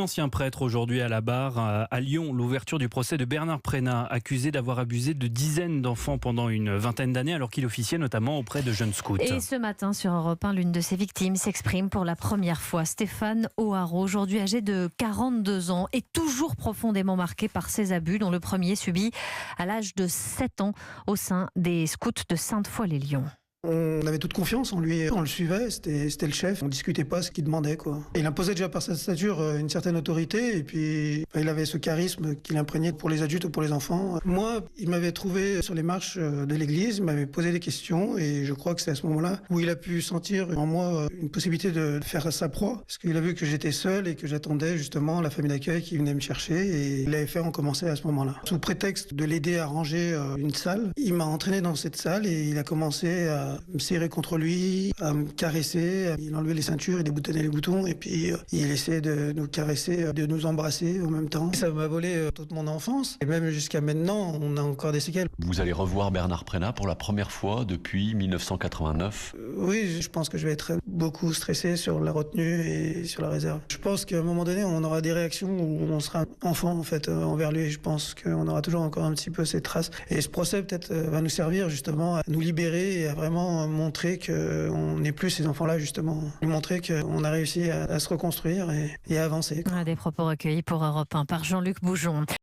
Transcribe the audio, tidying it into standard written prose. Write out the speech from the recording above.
Ancien prêtre aujourd'hui à la barre à Lyon, l'ouverture du procès de Bernard Prénat, accusé d'avoir abusé de dizaines d'enfants pendant une vingtaine d'années alors qu'il officiait notamment auprès de jeunes scouts. Et ce matin sur Europe 1, l'une de ses victimes s'exprime pour la première fois. Stéphane O'Haraud, aujourd'hui âgé de 42 ans, est toujours profondément marqué par ces abus, dont le premier subi à l'âge de 7 ans au sein des scouts de Sainte-Foy-les-Lyons. On avait toute confiance en lui, on le suivait, c'était le chef, on discutait pas ce qu'il demandait, quoi. Il imposait déjà par sa stature une certaine autorité et puis il avait ce charisme qu'il imprégnait pour les adultes ou pour les enfants. Moi, il m'avait trouvé sur les marches de l'église, il m'avait posé des questions et je crois que c'est à ce moment-là où il a pu sentir en moi une possibilité de faire sa proie, parce qu'il a vu que j'étais seul et que j'attendais justement la famille d'accueil qui venait me chercher et il avait fait en commencer à ce moment-là. Sous prétexte de l'aider à ranger une salle, il m'a entraîné dans cette salle et il a commencé à me serrer contre lui, à me caresser. Il enlevait les ceintures, il déboutonnait les boutons et puis il essayait de nous caresser, de nous embrasser en même temps. Ça m'a volé toute mon enfance et même jusqu'à maintenant, on a encore des séquelles. Vous allez revoir Bernard Prénat pour la première fois depuis 1989. Oui, je pense que je vais être beaucoup stressé sur la retenue et sur la réserve. Je pense qu'à un moment donné, on aura des réactions où on sera enfant en fait envers lui. Je pense qu'on aura toujours encore un petit peu ces traces. Et ce procès peut-être va nous servir justement à nous libérer et à vraiment montrer qu'on n'est plus ces enfants-là justement. Lui montrer qu'on a réussi à se reconstruire et à avancer. Des propos recueillis pour Europe 1 par Jean-Luc Boujon.